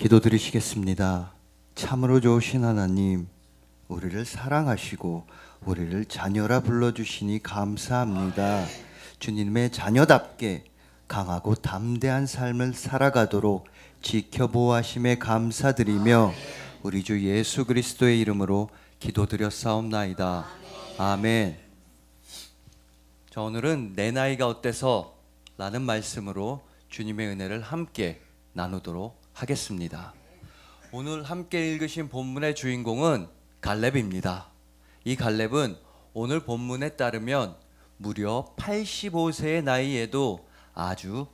기도드리시겠습니다. 참으로 좋으신 하나님, 우리를 사랑하시고 우리를 자녀라 불러주시니 감사합니다. 주님의 자녀답게 강하고 담대한 삶을 살아가도록 지켜보아심에 감사드리며 우리 주 예수 그리스도의 이름으로 기도드렸사옵나이다. 아멘. 자, 오늘은 내 나이가 어때서? 라는 말씀으로 주님의 은혜를 함께 나누도록 하겠습니다. 오늘 함께 읽으신 본문의 주인공은 갈렙입니다. 이 갈렙은 오늘 본문에 따르면 무려 85세의 나이에도 아주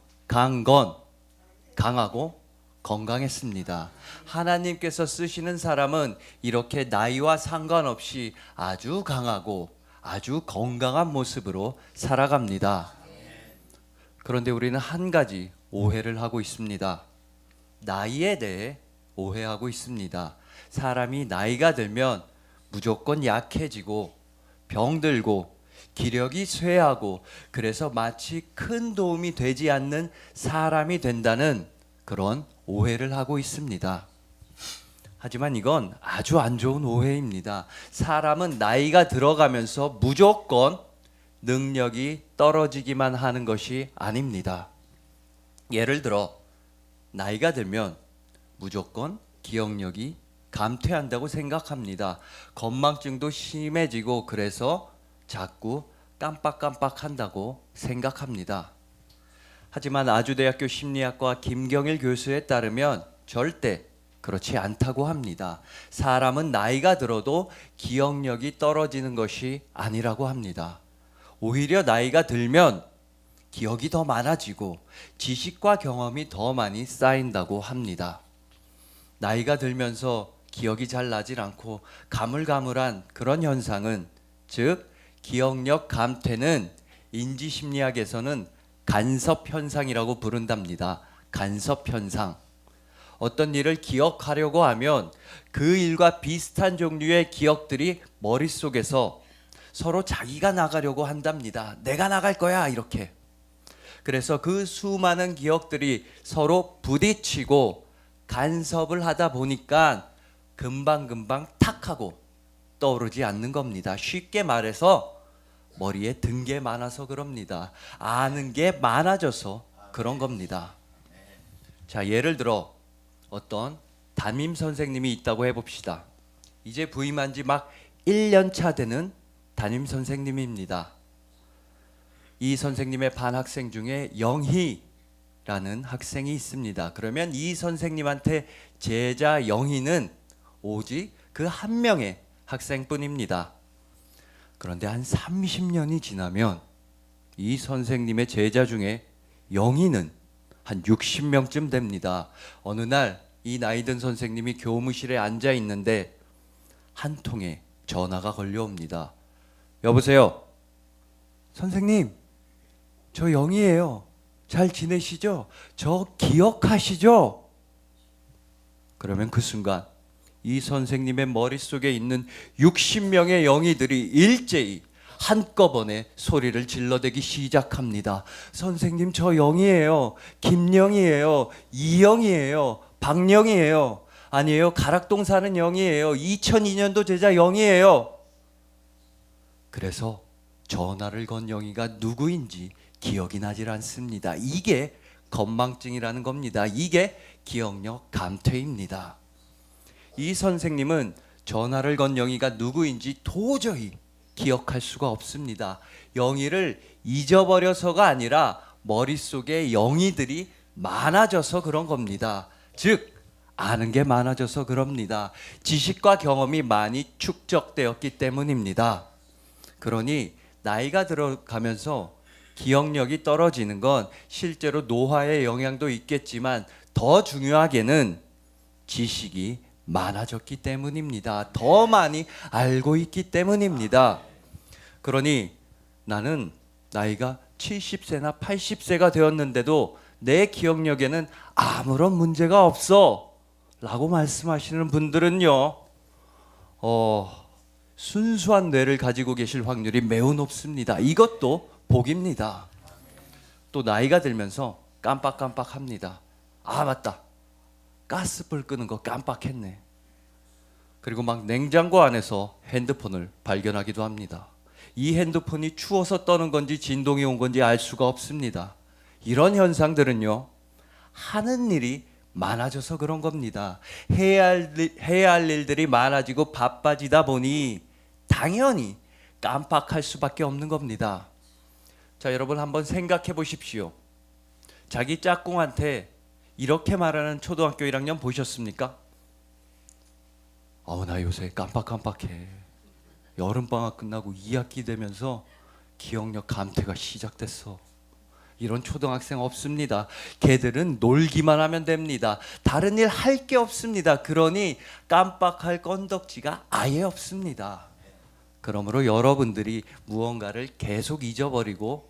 강하고 건강했습니다. 하나님께서 쓰시는 사람은 이렇게 나이와 상관없이 아주 강하고 아주 건강한 모습으로 살아갑니다. 그런데 우리는 한 가지 오해를 하고 있습니다. 나이에 대해 오해하고 있습니다. 사람이 나이가 들면 무조건 약해지고 병들고 기력이 쇠하고 그래서 마치 큰 도움이 되지 않는 사람이 된다는 그런 오해를 하고 있습니다. 하지만 이건 아주 안 좋은 오해입니다. 사람은 나이가 들어가면서 무조건 능력이 떨어지기만 하는 것이 아닙니다. 예를 들어 나이가 들면 무조건 기억력이 감퇴한다고 생각합니다. 건망증도 심해지고 그래서 자꾸 깜빡깜빡한다고 생각합니다. 하지만 아주대학교 심리학과 김경일 교수에 따르면 절대 그렇지 않다고 합니다. 사람은 나이가 들어도 기억력이 떨어지는 것이 아니라고 합니다. 오히려 나이가 들면 기억이 더 많아지고 지식과 경험이 더 많이 쌓인다고 합니다. 나이가 들면서 기억이 잘 나질 않고 가물가물한 그런 현상은, 즉 기억력 감퇴는 인지심리학에서는 간섭현상이라고 부른답니다. 간섭현상. 어떤 일을 기억하려고 하면 그 일과 비슷한 종류의 기억들이 머릿속에서 서로 자기가 나가려고 한답니다. 내가 나갈 거야, 이렇게. 그래서 그 수많은 기억들이 서로 부딪히고 간섭을 하다 보니까 금방금방 탁 하고 떠오르지 않는 겁니다. 쉽게 말해서 머리에 든 게 많아서 그럽니다. 아는 게 많아져서 그런 겁니다. 자, 예를 들어 어떤 담임 선생님이 있다고 해봅시다. 이제 부임한 지 막 1년 차 되는 담임 선생님입니다. 이 선생님의 반 학생 중에 영희라는 학생이 있습니다. 그러면 이 선생님한테 제자 영희는 오직 그 한 명의 학생뿐입니다. 그런데 한 30년이 지나면 이 선생님의 제자 중에 영희는 한 60명쯤 됩니다. 어느 날 이 나이 든 선생님이 교무실에 앉아 있는데 한 통의 전화가 걸려옵니다. 여보세요? 선생님, 저 영희예요. 잘 지내시죠? 저 기억하시죠? 그러면 그 순간 이 선생님의 머릿속에 있는 60명의 영희들이 일제히 한꺼번에 소리를 질러대기 시작합니다. 선생님, 저 영희예요. 김영희예요. 이영희예요. 박영희예요. 아니에요, 가락동 사는 영희예요. 2002년도 제자 영희예요. 그래서 전화를 건 영희가 누구인지 기억이 나질 않습니다. 이게 건망증이라는 겁니다. 이게 기억력 감퇴입니다. 이 선생님은 전화를 건 영희가 누구인지 도저히 기억할 수가 없습니다. 영희를 잊어버려서가 아니라 머릿속에 영희들이 많아져서 그런 겁니다. 즉 아는 게 많아져서 그럽니다. 지식과 경험이 많이 축적되었기 때문입니다. 그러니 나이가 들어가면서 기억력이 떨어지는 건 실제로 노화의 영향도 있겠지만 더 중요하게는 지식이 많아졌기 때문입니다. 더 많이 알고 있기 때문입니다. 그러니 나는 나이가 70세나 80세가 되었는데도 내 기억력에는 아무런 문제가 없어 라고 말씀하시는 분들은요, 순수한 뇌를 가지고 계실 확률이 매우 높습니다. 이것도 복입니다. 또 나이가 들면서 깜빡깜빡합니다. 아, 맞다. 가스불 끄는 거 깜빡했네. 그리고 막 냉장고 안에서 핸드폰을 발견하기도 합니다. 이 핸드폰이 추워서 떠는 건지 진동이 온 건지 알 수가 없습니다. 이런 현상들은요, 하는 일이 많아져서 그런 겁니다. 해야 할 일들이 많아지고 바빠지다 보니 당연히 깜빡할 수밖에 없는 겁니다. 자, 여러분 한번 생각해 보십시오. 자기 짝꿍한테 이렇게 말하는 초등학교 1학년 보셨습니까? 나 요새 깜빡깜빡해. 여름방학 끝나고 2학기 되면서 기억력 감퇴가 시작됐어. 이런 초등학생 없습니다. 걔들은 놀기만 하면 됩니다. 다른 일 할 게 없습니다. 그러니 깜빡할 건덕지가 아예 없습니다. 그러므로 여러분들이 무언가를 계속 잊어버리고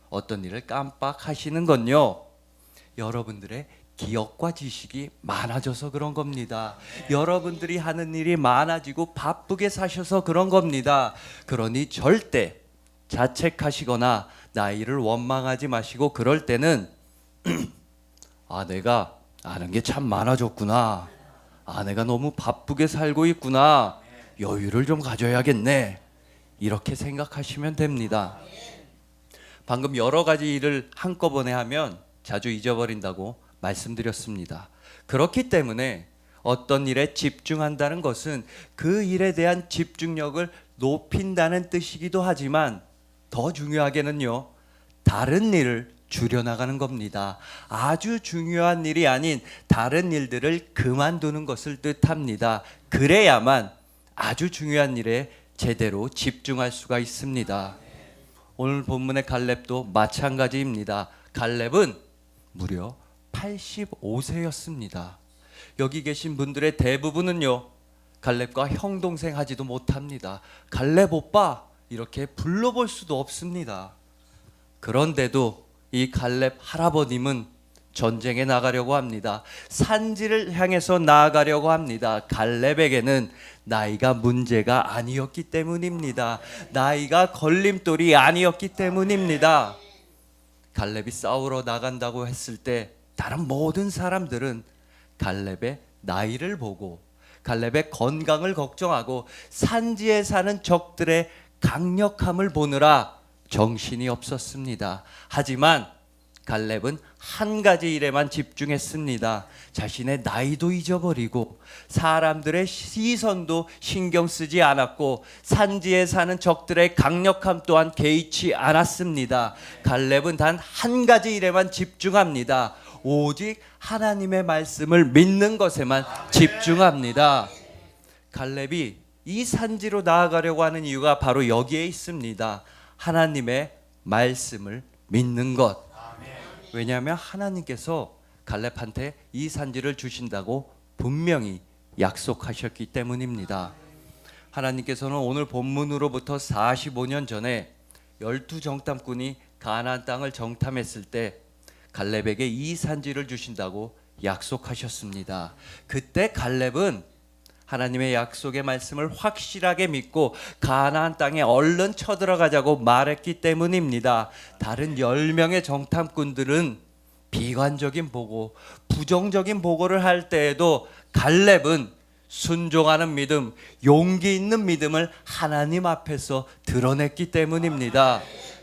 어떤 일을 깜빡하시는 건요, 여러분들의 기억과 지식이 많아져서 그런 겁니다. 여러분들이 하는 일이 많아지고 바쁘게 사셔서 그런 겁니다. 그러니 절대 자책하시거나 나이를 원망하지 마시고, 그럴 때는 내가 아는 게 참 많아졌구나. 내가 너무 바쁘게 살고 있구나. 여유를 좀 가져야겠네. 이렇게 생각하시면 됩니다. 방금 여러 가지 일을 한꺼번에 하면 자주 잊어버린다고 말씀드렸습니다. 그렇기 때문에 어떤 일에 집중한다는 것은 그 일에 대한 집중력을 높인다는 뜻이기도 하지만, 더 중요하게는요, 다른 일을 줄여나가는 겁니다. 아주 중요한 일이 아닌 다른 일들을 그만두는 것을 뜻합니다. 그래야만 아주 중요한 일에 제대로 집중할 수가 있습니다. 오늘 본문의 갈렙도 마찬가지입니다. 갈렙은 무려 85세였습니다. 여기 계신 분들의 대부분은요, 갈렙과 형동생 하지도 못합니다. 갈렙 오빠 이렇게 불러볼 수도 없습니다. 그런데도 이 갈렙 할아버님은 전쟁에 나가려고 합니다. 산지를 향해서 나아가려고 합니다. 갈렙에게는 나이가 문제가 아니었기 때문입니다. 나이가 걸림돌이 아니었기 때문입니다. 갈렙이 싸우러 나간다고 했을 때 다른 모든 사람들은 갈렙의 나이를 보고 갈렙의 건강을 걱정하고 산지에 사는 적들의 강력함을 보느라 정신이 없었습니다. 하지만 갈렙은 한 가지 일에만 집중했습니다. 자신의 나이도 잊어버리고 사람들의 시선도 신경 쓰지 않았고 산지에 사는 적들의 강력함 또한 개의치 않았습니다. 갈렙은 단 한 가지 일에만 집중합니다. 오직 하나님의 말씀을 믿는 것에만 집중합니다. 갈렙이 이 산지로 나아가려고 하는 이유가 바로 여기에 있습니다. 하나님의 말씀을 믿는 것. 왜냐하면 하나님께서 갈렙한테 이 산지를 주신다고 분명히 약속하셨기 때문입니다. 하나님께서는 오늘 본문으로부터 45년 전에 12정탐꾼이 가나안 땅을 정탐했을 때 갈렙에게 이 산지를 주신다고 약속하셨습니다. 그때 갈렙은 하나님의 약속의 말씀을 확실하게 믿고 가나안 땅에 얼른 쳐들어가자고 말했기 때문입니다. 다른 10명의 정탐꾼들은 비관적인 보고, 부정적인 보고를 할 때에도 갈렙은 순종하는 믿음, 용기 있는 믿음을 하나님 앞에서 드러냈기 때문입니다.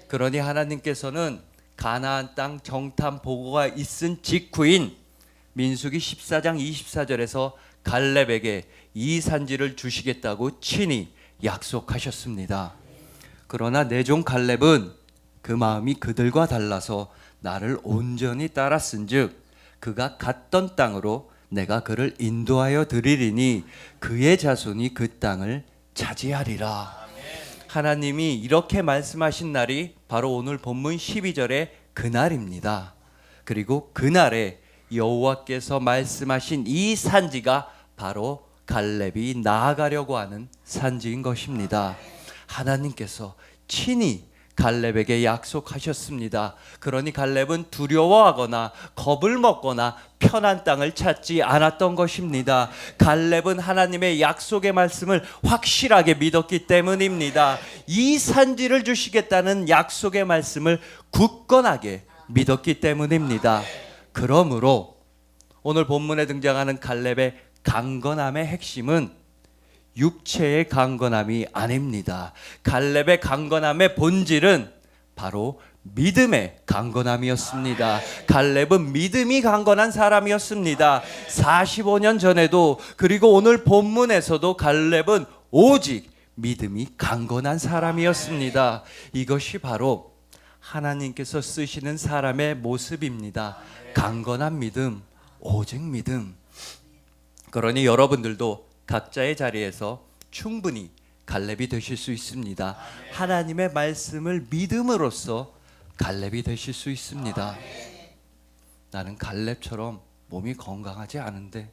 그러니 하나님께서는 가나안 땅 정탐 보고가 있은 직후인 민수기 14장 24절에서 갈렙에게 이 산지를 주시겠다고 친히 약속하셨습니다. 그러나 내 종 갈렙은 그 마음이 그들과 달라서 나를 온전히 따랐은즉 그가 갔던 땅으로 내가 그를 인도하여 드리리니 그의 자손이 그 땅을 차지하리라. 하나님이 이렇게 말씀하신 날이 바로 오늘 본문 12절의 그날입니다. 그리고 그날에 여호와께서 말씀하신 이 산지가 바로 갈렙이 나아가려고 하는 산지인 것입니다. 하나님께서 친히 갈렙에게 약속하셨습니다. 그러니 갈렙은 두려워하거나 겁을 먹거나 편한 땅을 찾지 않았던 것입니다. 갈렙은 하나님의 약속의 말씀을 확실하게 믿었기 때문입니다. 이 산지를 주시겠다는 약속의 말씀을 굳건하게 믿었기 때문입니다. 그러므로 오늘 본문에 등장하는 갈렙의 강건함의 핵심은 육체의 강건함이 아닙니다. 갈렙의 강건함의 본질은 바로 믿음의 강건함이었습니다. 갈렙은 믿음이 강건한 사람이었습니다. 45년 전에도, 그리고 오늘 본문에서도 갈렙은 오직 믿음이 강건한 사람이었습니다. 이것이 바로 하나님께서 쓰시는 사람의 모습입니다. 강건한 믿음, 오직 믿음. 그러니 여러분들도 각자의 자리에서 충분히 갈렙이 되실 수 있습니다. 하나님의 말씀을 믿음으로써 갈렙이 되실 수 있습니다. 나는 갈렙처럼 몸이 건강하지 않은데,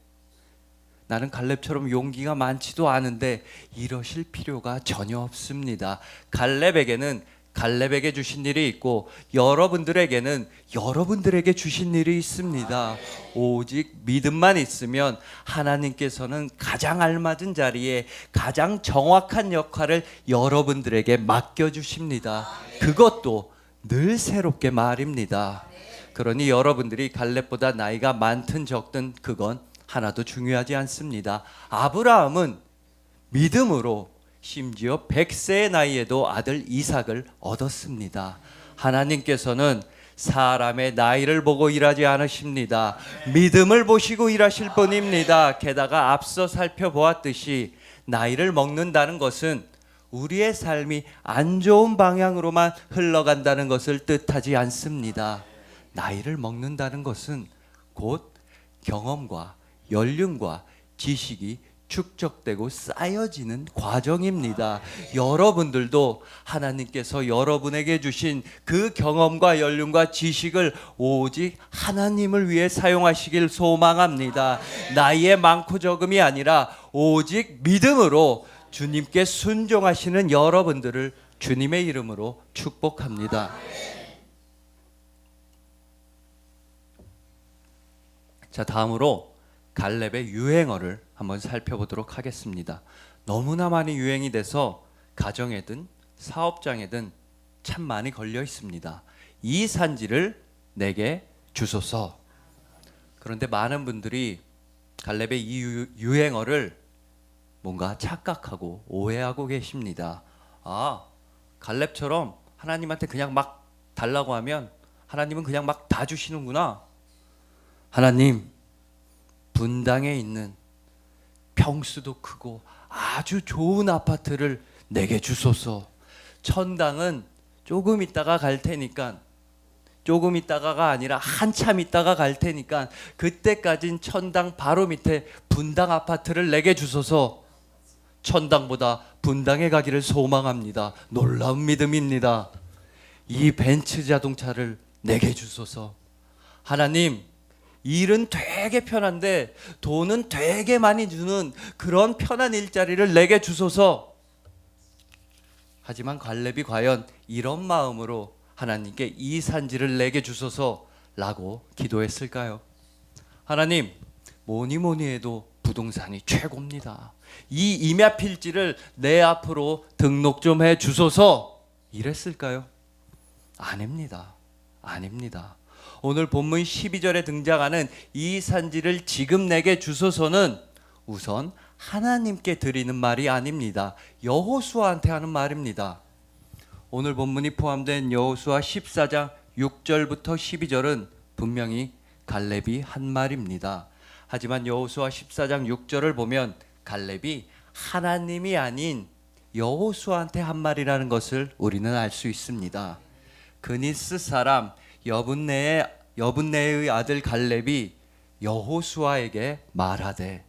나는 갈렙처럼 용기가 많지도 않은데, 이러실 필요가 전혀 없습니다. 갈렙에게 주신 일이 있고, 여러분들에게는 여러분들에게 주신 일이 있습니다. 오직 믿음만 있으면 하나님께서는 가장 알맞은 자리에 가장 정확한 역할을 여러분들에게 맡겨주십니다. 그것도 늘 새롭게 말입니다. 그러니 여러분들이 갈렙보다 나이가 많든 적든 그건 하나도 중요하지 않습니다. 아브라함은 믿음으로 심지어 100세의 나이에도 아들 이삭을 얻었습니다. 하나님께서는 사람의 나이를 보고 일하지 않으십니다. 믿음을 보시고 일하실 분입니다. 게다가 앞서 살펴보았듯이 나이를 먹는다는 것은 우리의 삶이 안 좋은 방향으로만 흘러간다는 것을 뜻하지 않습니다. 나이를 먹는다는 것은 곧 경험과 연륜과 지식이 축적되고 쌓여지는 과정입니다. 여러분들도 하나님께서 여러분에게 주신 그 경험과 연륜과 지식을 오직 하나님을 위해 사용하시길 소망합니다. 나이에 많고 적음이 아니라 오직 믿음으로 주님께 순종하시는 여러분들을 주님의 이름으로 축복합니다. 자, 다음으로 갈렙의 유행어를 한번 살펴보도록 하겠습니다. 너무나 많이 유행이 돼서 가정에든 사업장에든 참 많이 걸려 있습니다. 이 산지를 내게 주소서. 그런데 많은 분들이 갈렙의 이 유행어를 뭔가 착각하고 오해하고 계십니다. 아, 갈렙처럼 하나님한테 그냥 막 달라고 하면 하나님은 그냥 막 다 주시는구나. 하나님, 분당에 있는 평수도 크고 아주 좋은 아파트를 내게 주소서. 천당은 조금 있다가 갈 테니까, 조금 있다가가 아니라 한참 있다가 갈 테니까 그때까진 천당 바로 밑에 분당 아파트를 내게 주소서. 천당보다 분당에 가기를 소망합니다. 놀라운 믿음입니다. 이 벤츠 자동차를 내게 주소서. 하나님, 일은 되게 편한데 돈은 되게 많이 주는 그런 편한 일자리를 내게 주소서. 하지만 갈렙이 과연 이런 마음으로 하나님께 이 산지를 내게 주소서라고 기도했을까요? 하나님, 뭐니 뭐니 해도 부동산이 최고입니다. 이 임야 필지를 내 앞으로 등록 좀 해 주소서. 이랬을까요? 아닙니다. 아닙니다. 오늘 본문 12절에 등장하는 이 산지를 지금 내게 주소서는 우선 하나님께 드리는 말이 아닙니다. 여호수아한테 하는 말입니다. 오늘 본문이 포함된 여호수아 14장 6절부터 12절은 분명히 갈렙이 한 말입니다. 하지만 여호수아 14장 6절을 보면 갈렙이 하나님이 아닌 여호수아한테 한 말이라는 것을 우리는 알 수 있습니다. 그니스 사람 여분네의 아들 갈렙이 여호수아에게 말하되,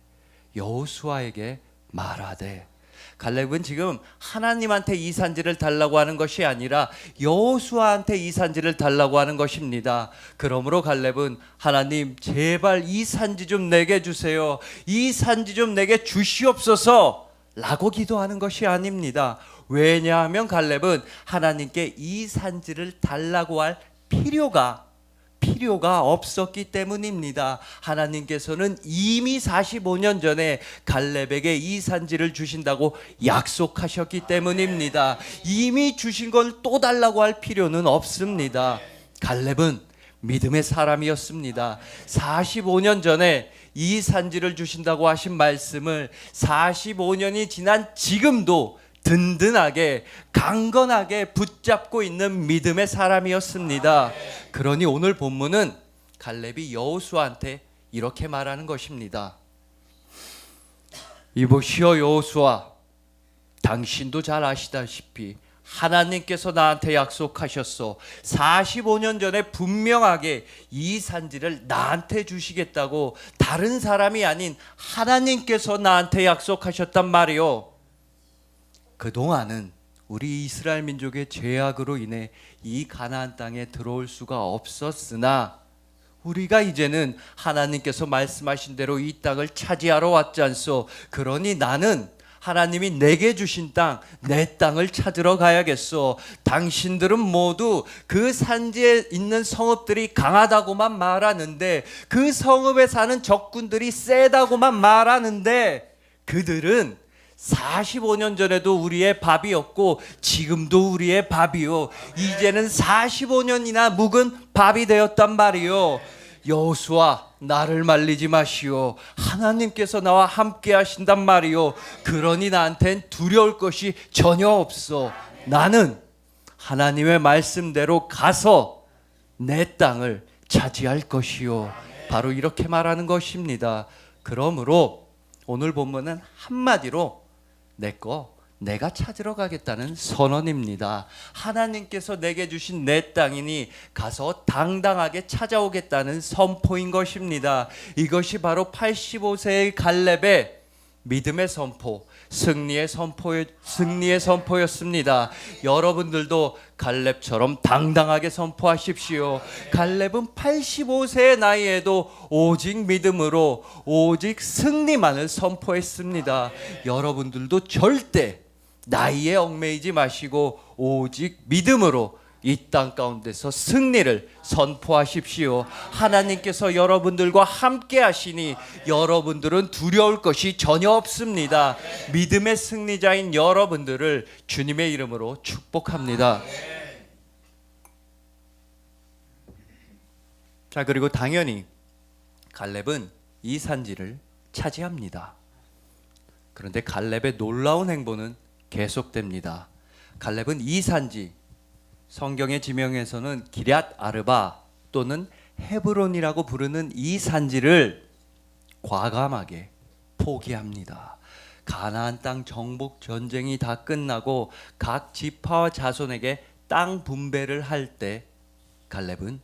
갈렙은 지금 하나님한테 이 산지를 달라고 하는 것이 아니라 여호수아한테 이 산지를 달라고 하는 것입니다. 그러므로 갈렙은 하나님, 제발 이 산지 좀 내게 주세요. 이 산지 좀 내게 주시옵소서 라고 기도하는 것이 아닙니다. 왜냐하면 갈렙은 하나님께 이 산지를 달라고 할 필요가 없었기 때문입니다. 하나님께서는 이미 45년 전에 갈렙에게 이 산지를 주신다고 약속하셨기 때문입니다. 이미 주신 걸 또 달라고 할 필요는 없습니다. 갈렙은 믿음의 사람이었습니다. 45년 전에 이 산지를 주신다고 하신 말씀을 45년이 지난 지금도 든든하게 강건하게 붙잡고 있는 믿음의 사람이었습니다. 그러니 오늘 본문은 갈렙이 여호수아한테 이렇게 말하는 것입니다. 이보시오 여호수아, 당신도 잘 아시다시피 하나님께서 나한테 약속하셨어. 45년 전에 분명하게 이 산지를 나한테 주시겠다고 다른 사람이 아닌 하나님께서 나한테 약속하셨단 말이요. 그동안은 우리 이스라엘 민족의 죄악으로 인해 이 가나안 땅에 들어올 수가 없었으나 우리가 이제는 하나님께서 말씀하신 대로 이 땅을 차지하러 왔지 않소. 그러니 나는 하나님이 내게 주신 땅, 내 땅을 찾으러 가야겠소. 당신들은 모두 그 산지에 있는 성읍들이 강하다고만 말하는데, 그 성읍에 사는 적군들이 세다고만 말하는데, 그들은 45년 전에도 우리의 밥이었고 지금도 우리의 밥이요, 이제는 45년이나 묵은 밥이 되었단 말이요. 여호수아, 나를 말리지 마시오. 하나님께서 나와 함께 하신단 말이오. 그러니 나한텐 두려울 것이 전혀 없어. 나는 하나님의 말씀대로 가서 내 땅을 차지할 것이요. 바로 이렇게 말하는 것입니다. 그러므로 오늘 본문은 한마디로 내가 찾으러 가겠다는 선언입니다. 하나님께서 내게 주신 내 땅이니 가서 당당하게 찾아오겠다는 선포인 것입니다. 이것이 바로 85세의 갈렙의 믿음의 선포, 승리의 선포였습니다. 여러분들도 갈렙처럼 당당하게 선포하십시오. 갈렙은 85세의 나이에도 오직 믿음으로 오직 승리만을 선포했습니다. 여러분들도 절대 나이에 얽매이지 마시고 오직 믿음으로 이 땅 가운데서 승리를 선포하십시오. 하나님께서 여러분들과 함께 하시니 여러분들은 두려울 것이 전혀 없습니다. 믿음의 승리자인 여러분들을 주님의 이름으로 축복합니다. 자, 그리고 당연히 갈렙은 이 산지를 차지합니다. 그런데 갈렙의 놀라운 행보는 계속됩니다. 갈렙은 이 산지, 성경의 지명에서는 기럇 아르바 또는 헤브론이라고 부르는 이 산지를 과감하게 포기합니다. 가나안 땅 정복 전쟁이 다 끝나고 각 지파와 자손에게 땅 분배를 할 때 갈렙은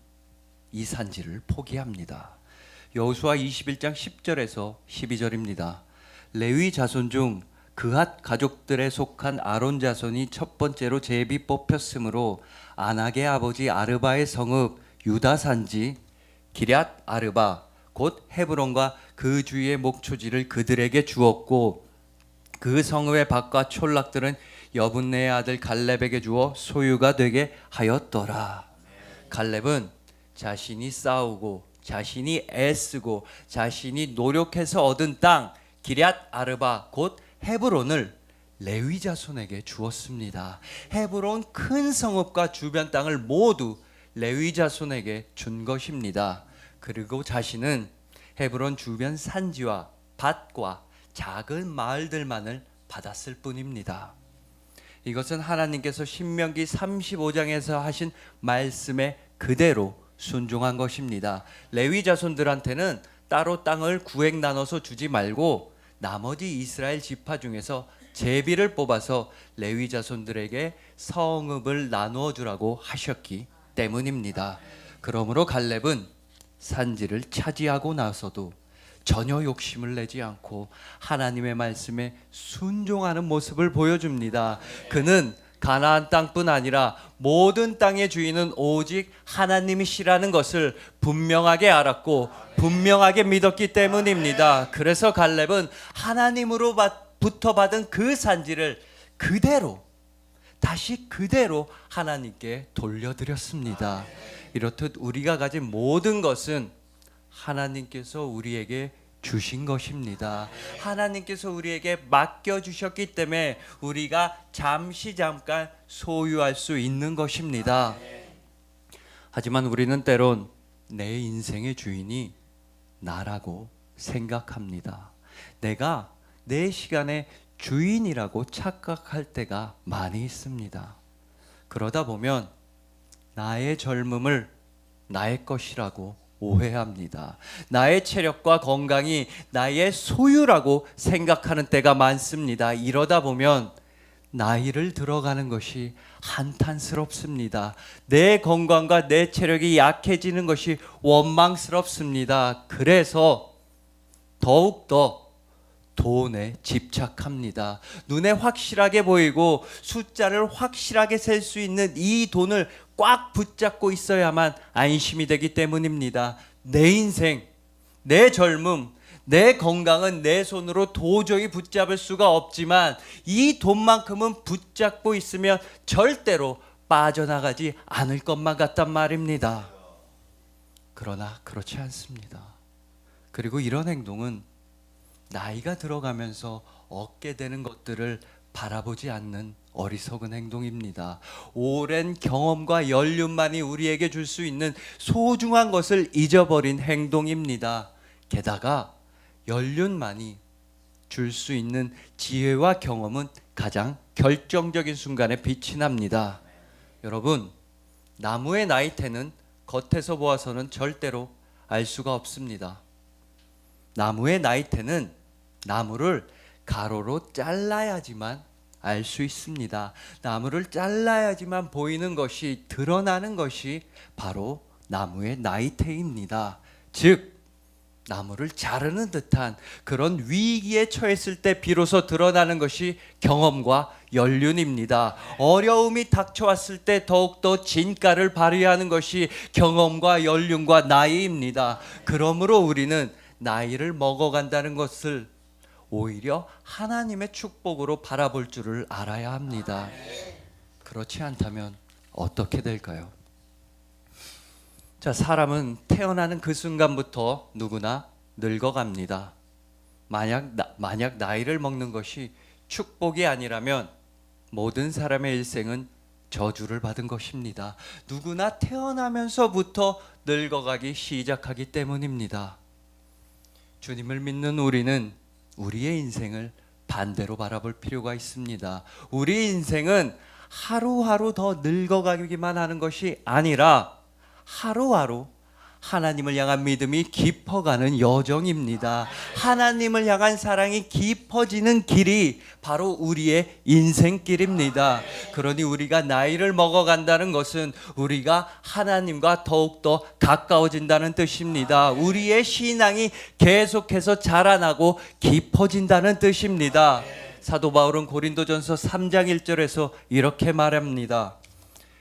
이 산지를 포기합니다. 여호수아 21장 10절에서 12절입니다. 레위 자손 중 그핫 가족들에 속한 아론 자손이 첫 번째로 제비 뽑혔으므로 아낙의 아버지 아르바의 성읍 유다 산지 기럇 아르바 곧 헤브론과 그 주위의 목초지를 그들에게 주었고, 그 성읍의 밭과 촌락들은 여분네의 아들 갈렙에게 주어 소유가 되게 하였더라. 갈렙은 자신이 싸우고 자신이 애쓰고 자신이 노력해서 얻은 땅 기럇 아르바 곧 헤브론을 레위 자손에게 주었습니다. 헤브론 큰 성읍과 주변 땅을 모두 레위 자손에게 준 것입니다. 그리고 자신은 헤브론 주변 산지와 밭과 작은 마을들만을 받았을 뿐입니다. 이것은 하나님께서 신명기 35장에서 하신 말씀에 그대로 순종한 것입니다. 레위 자손들한테는 따로 땅을 구획 나눠서 주지 말고 나머지 이스라엘 지파 중에서 제비를 뽑아서 레위 자손들에게 성읍을 나누어 주라고 하셨기 때문입니다. 그러므로 갈렙은 산지를 차지하고 나서도 전혀 욕심을 내지 않고 하나님의 말씀에 순종하는 모습을 보여줍니다. 그는 가나안 땅뿐 아니라 모든 땅의 주인은 오직 하나님이시라는 것을 분명하게 알았고 분명하게 믿었기 때문입니다. 그래서 갈렙은 하나님으로부터 받은 그 산지를 다시 그대로 하나님께 돌려드렸습니다. 이렇듯 우리가 가진 모든 것은 하나님께서 우리에게 주신 것입니다. 하나님께서 우리에게 맡겨주셨기 때문에 우리가 잠깐 소유할 수 있는 것입니다. 하지만 우리는 때론 내 인생의 주인이 나라고 생각합니다. 내가 내 시간의 주인이라고 착각할 때가 많이 있습니다. 그러다 보면 나의 젊음을 나의 것이라고 오해합니다. 나의 체력과 건강이 나의 소유라고 생각하는 때가 많습니다. 이러다 보면 나이를 들어가는 것이 한탄스럽습니다. 내 건강과 내 체력이 약해지는 것이 원망스럽습니다. 그래서 더욱더 돈에 집착합니다. 눈에 확실하게 보이고 숫자를 확실하게 셀 수 있는 이 돈을 꽉 붙잡고 있어야만 안심이 되기 때문입니다. 내 인생, 내 젊음, 내 건강은 내 손으로 도저히 붙잡을 수가 없지만 이 돈만큼은 붙잡고 있으면 절대로 빠져나가지 않을 것만 같단 말입니다. 그러나 그렇지 않습니다. 그리고 이런 행동은 나이가 들어가면서 얻게 되는 것들을 바라보지 않는 어리석은 행동입니다. 오랜 경험과 연륜만이 우리에게 줄 수 있는 소중한 것을 잊어버린 행동입니다. 게다가 연륜만이 줄 수 있는 지혜와 경험은 가장 결정적인 순간에 빛이 납니다. 여러분, 나무의 나이테는 겉에서 보아서는 절대로 알 수가 없습니다. 나무의 나이테는 나무를 가로로 잘라야지만 알 수 있습니다. 나무를 잘라야지만 보이는 것이, 드러나는 것이 바로 나무의 나이테입니다. 즉 나무를 자르는 듯한 그런 위기에 처했을 때 비로소 드러나는 것이 경험과 연륜입니다. 어려움이 닥쳐왔을 때 더욱더 진가를 발휘하는 것이 경험과 연륜과 나이입니다. 그러므로 우리는 나이를 먹어간다는 것을 오히려 하나님의 축복으로 바라볼 줄을 알아야 합니다. 그렇지 않다면 어떻게 될까요? 자, 사람은 태어나는 그 순간부터 누구나 늙어갑니다. 만약 나이를 먹는 것이 축복이 아니라면 모든 사람의 일생은 저주를 받은 것입니다. 누구나 태어나면서부터 늙어가기 시작하기 때문입니다. 주님을 믿는 우리는 우리의 인생을 반대로 바라볼 필요가 있습니다. 우리 인생은 하루하루 더 늙어가기만 하는 것이 아니라 하루하루 하나님을 향한 믿음이 깊어가는 여정입니다. 하나님을 향한 사랑이 깊어지는 길이 바로 우리의 인생길입니다. 그러니 우리가 나이를 먹어간다는 것은 우리가 하나님과 더욱더 가까워진다는 뜻입니다. 우리의 신앙이 계속해서 자라나고 깊어진다는 뜻입니다. 사도 바울은 고린도전서 3장 1절에서 이렇게 말합니다.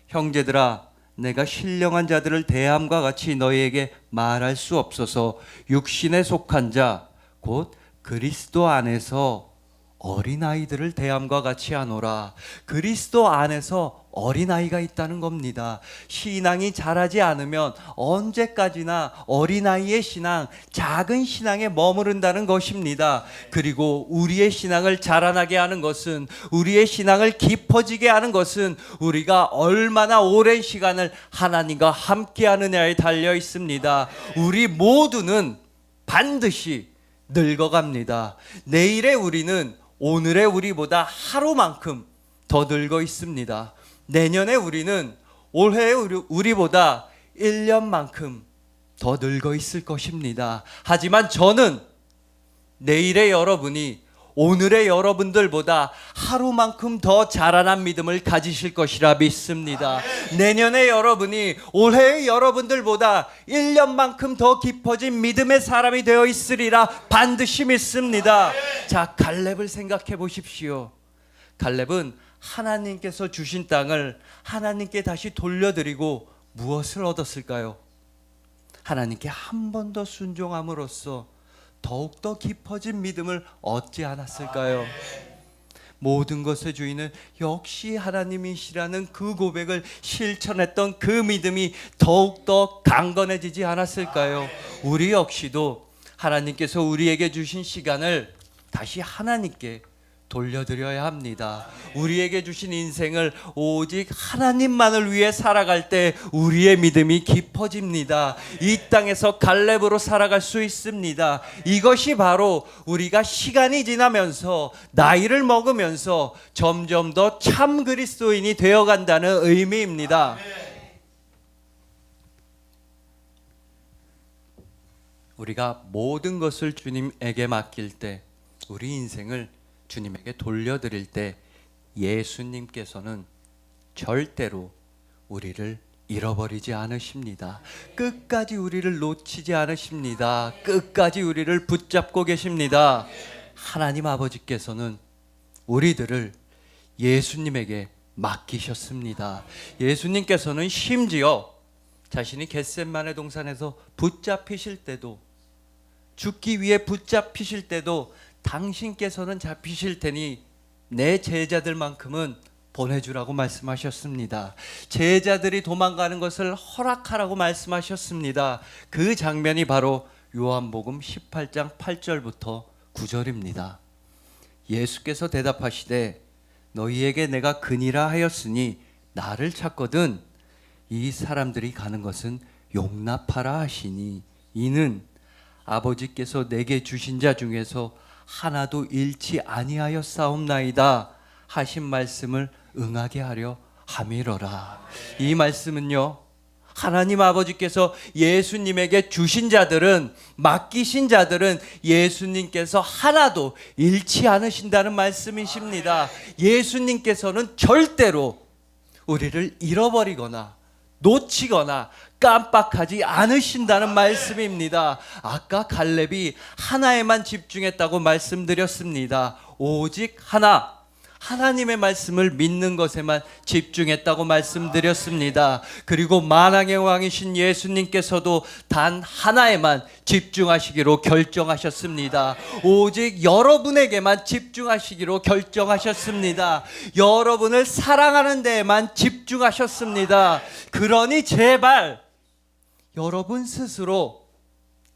형제들아, 내가 신령한 자들을 대함과 같이 너희에게 말할 수 없어서 육신에 속한 자 곧 그리스도 안에서 어린아이들을 대함과 같이 하노라. 그리스도 안에서 어린아이가 있다는 겁니다. 신앙이 자라지 않으면 언제까지나 어린아이의 신앙, 작은 신앙에 머무른다는 것입니다. 그리고 우리의 신앙을 자라나게 하는 것은, 우리의 신앙을 깊어지게 하는 것은 우리가 얼마나 오랜 시간을 하나님과 함께 하느냐에 달려 있습니다. 우리 모두는 반드시 늙어갑니다. 내일의 우리는 오늘의 우리보다 하루만큼 더 늙어 있습니다. 내년의 우리는 올해의 우리보다 1년만큼 더 늙어 있을 것입니다. 하지만 저는 내일의 여러분이 오늘의 여러분들보다 하루만큼 더 자라난 믿음을 가지실 것이라 믿습니다. 내년의 여러분이 올해의 여러분들보다 1년만큼 더 깊어진 믿음의 사람이 되어 있으리라 반드시 믿습니다. 자, 갈렙을 생각해 보십시오. 갈렙은 하나님께서 주신 땅을 하나님께 다시 돌려드리고 무엇을 얻었을까요? 하나님께 한 번 더 순종함으로써 더욱더 깊어진 믿음을 얻지 않았을까요? 모든 것의 주인은 역시 하나님이시라는 그 고백을 실천했던 그 믿음이 더욱더 강건해지지 않았을까요? 우리 역시도 하나님께서 우리에게 주신 시간을 다시 하나님께 돌려드려야 합니다. 우리에게 주신 인생을 오직 하나님만을 위해 살아갈 때 우리의 믿음이 깊어집니다. 이 땅에서 갈렙으로 살아갈 수 있습니다. 이것이 바로 우리가 시간이 지나면서 나이를 먹으면서 점점 더 참 그리스도인이 되어간다는 의미입니다. 우리가 모든 것을 주님에게 맡길 때, 우리 인생을 주님에게 돌려드릴 때 예수님께서는 절대로 우리를 잃어버리지 않으십니다. 끝까지 우리를 놓치지 않으십니다. 끝까지 우리를 붙잡고 계십니다. 하나님 아버지께서는 우리들을 예수님에게 맡기셨습니다. 예수님께서는 심지어 자신이 겟셋마네 동산에서 붙잡히실 때도, 죽기 위해 붙잡히실 때도 당신께서는 잡히실 테니 내 제자들만큼은 보내주라고 말씀하셨습니다. 제자들이 도망가는 것을 허락하라고 말씀하셨습니다. 그 장면이 바로 요한복음 18장 8절부터 9절입니다. 예수께서 대답하시되 너희에게 내가 그니라 하였으니 나를 찾거든 이 사람들이 가는 것은 용납하라 하시니 이는 아버지께서 내게 주신 자 중에서 하나도 잃지 아니하였사옵나이다 하신 말씀을 응하게 하려 함이로라. 이 말씀은요, 하나님 아버지께서 예수님에게 주신 자들은, 맡기신 자들은 예수님께서 하나도 잃지 않으신다는 말씀이십니다. 예수님께서는 절대로 우리를 잃어버리거나 놓치거나 깜빡하지 않으신다는 말씀입니다. 아까 갈렙이 하나에만 집중했다고 말씀드렸습니다. 오직 하나, 하나님의 말씀을 믿는 것에만 집중했다고 말씀드렸습니다. 그리고 만왕의 왕이신 예수님께서도 단 하나에만 집중하시기로 결정하셨습니다. 오직 여러분에게만 집중하시기로 결정하셨습니다. 여러분을 사랑하는 데에만 집중하셨습니다. 그러니 제발 여러분 스스로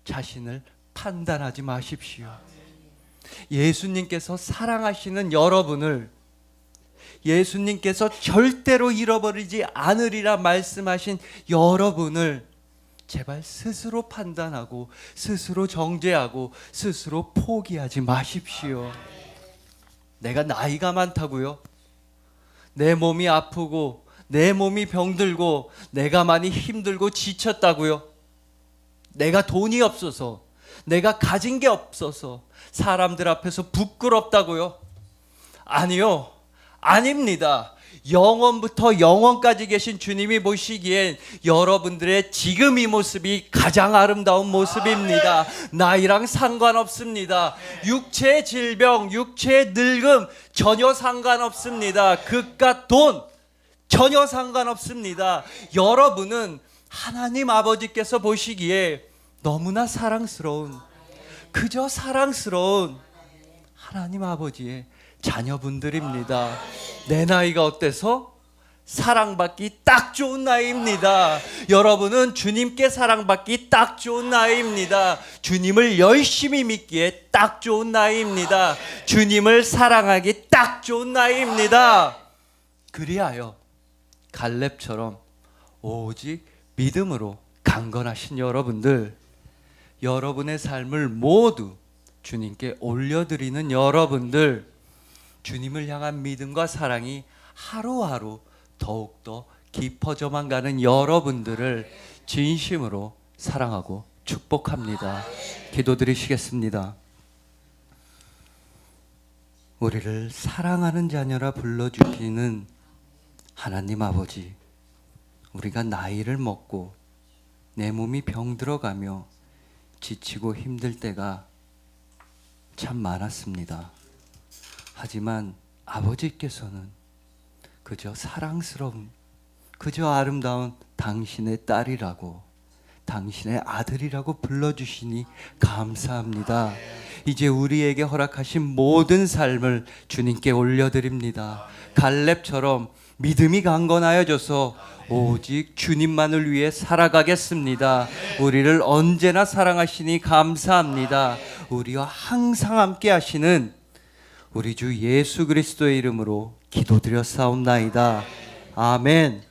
자신을 판단하지 마십시오. 예수님께서 사랑하시는 여러분을, 예수님께서 절대로 잃어버리지 않으리라 말씀하신 여러분을 제발 스스로 판단하고 스스로 정죄하고 스스로 포기하지 마십시오. 내가 나이가 많다고요? 내 몸이 아프고 내 몸이 병들고 내가 많이 힘들고 지쳤다고요? 내가 돈이 없어서, 내가 가진 게 없어서 사람들 앞에서 부끄럽다고요? 아니요, 아닙니다. 영원부터 영원까지 계신 주님이 보시기엔 여러분들의 지금 이 모습이 가장 아름다운 모습입니다. 나이랑 상관없습니다. 육체의 질병, 육체의 늙음 전혀 상관없습니다. 그깟 돈 전혀 상관없습니다. 여러분은 하나님 아버지께서 보시기에 너무나 사랑스러운, 그저 사랑스러운 하나님 아버지의 자녀분들입니다. 내 나이가 어때서? 사랑받기 딱 좋은 나이입니다. 여러분은 주님께 사랑받기 딱 좋은 나이입니다. 주님을 열심히 믿기에 딱 좋은 나이입니다. 주님을 사랑하기 딱 좋은 나이입니다. 그리하여 갈렙처럼 오직 믿음으로 강건하신 여러분들, 여러분의 삶을 모두 주님께 올려드리는 여러분들, 주님을 향한 믿음과 사랑이 하루하루 더욱더 깊어져만 가는 여러분들을 진심으로 사랑하고 축복합니다. 기도드리시겠습니다. 우리를 사랑하는 자녀라 불러주시는 하나님 아버지, 우리가 나이를 먹고 내 몸이 병들어가며 지치고 힘들 때가 참 많았습니다. 하지만 아버지께서는 그저 사랑스러운, 그저 아름다운 당신의 딸이라고, 당신의 아들이라고 불러주시니 감사합니다. 이제 우리에게 허락하신 모든 삶을 주님께 올려드립니다. 갈렙처럼 믿음이 강건하여져서 오직 주님만을 위해 살아가겠습니다. 우리를 언제나 사랑하시니 감사합니다. 우리와 항상 함께 하시는 우리 주 예수 그리스도의 이름으로 기도드렸사옵나이다. 아멘.